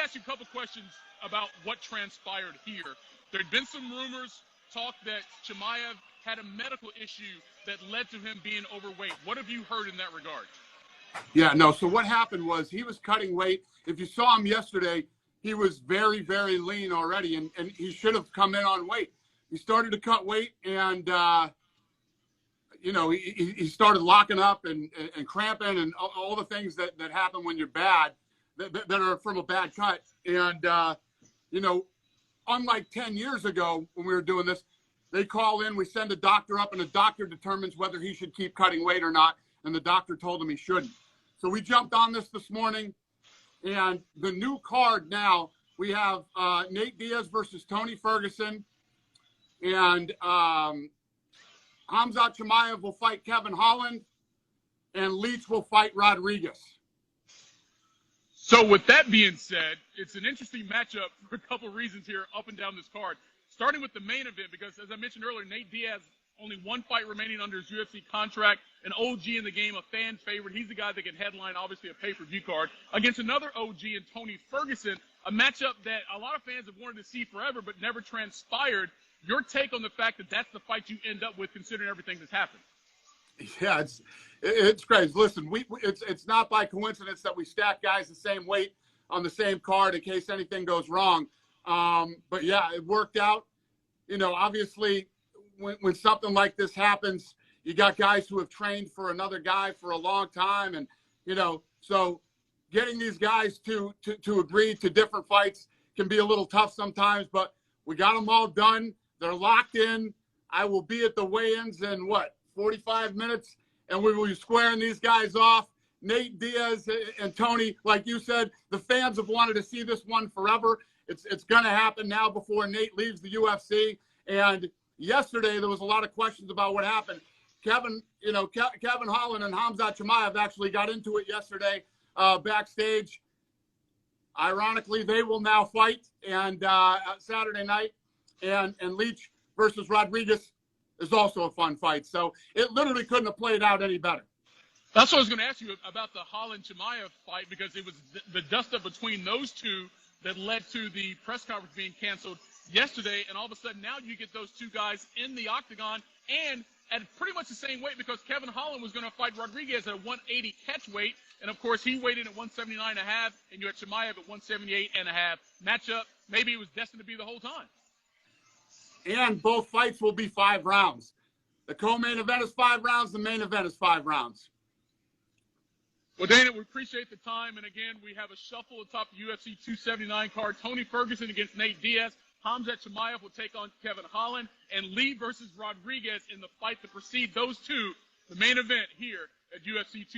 ask you a couple questions about what transpired here. There had been some rumors, talk that Chimaev had a medical issue that led to him being overweight. What have you heard in that regard? Yeah, no. So what happened was he was cutting weight. If you saw him yesterday, he was very, very lean already, and he should have come in on weight. He started to cut weight, and he started locking up and cramping and all the things that happen when you're bad, that are from a bad cut. And unlike 10 years ago when we were doing this, they call in, we send a doctor up, and the doctor determines whether he should keep cutting weight or not. And the doctor told him he shouldn't. So we jumped on this morning, and the new card now, we have Nate Diaz versus Tony Ferguson, and Khamzat Chimaev will fight Kevin Holland, and Leach will fight Rodriguez. So with that being said, it's an interesting matchup for a couple of reasons here up and down this card. Starting with the main event, because as I mentioned earlier, Nate Diaz, only one fight remaining under his UFC contract, an OG in the game, a fan favorite. He's the guy that can headline, obviously, a pay-per-view card, against another OG in Tony Ferguson, a matchup that a lot of fans have wanted to see forever but never transpired. Your take on the fact that that's the fight you end up with, considering everything that's happened? Yeah, it's crazy. Listen, it's not by coincidence that we stack guys the same weight on the same card in case anything goes wrong. But yeah, it worked out. Obviously, when something like this happens, you got guys who have trained for another guy for a long time, and so getting these guys to agree to different fights can be a little tough sometimes. But we got them all done. They're locked in. I will be at the weigh-ins in 45 minutes, and we will be squaring these guys off. Nate Diaz and Tony, like you said, the fans have wanted to see this one forever. It's going to happen now before Nate leaves the UFC. And yesterday there was a lot of questions about what happened. Kevin Holland and Khamzat Chimaev actually got into it yesterday backstage. Ironically, they will now fight and Saturday night, and Leach versus Rodriguez is also a fun fight. So it literally couldn't have played out any better. That's what I was going to ask you about the Holland-Chimaev fight, because it was the dust-up between those two that led to the press conference being canceled yesterday, and all of a sudden now you get those two guys in the octagon and at pretty much the same weight, because Kevin Holland was going to fight Rodriguez at a 180 catch weight, and of course he weighed in at 179.5, and you had Chimaev at 178.5. Matchup, maybe it was destined to be the whole time. And both fights will be 5 rounds. The co-main event is 5 rounds. The main event is 5 rounds. Well, Dana, we appreciate the time. And again, we have a shuffle atop the UFC 279 card. Tony Ferguson against Nate Diaz. Khamzat Chimaev will take on Kevin Holland. And Lee versus Rodriguez in the fight to precede those two, the main event here at UFC 279.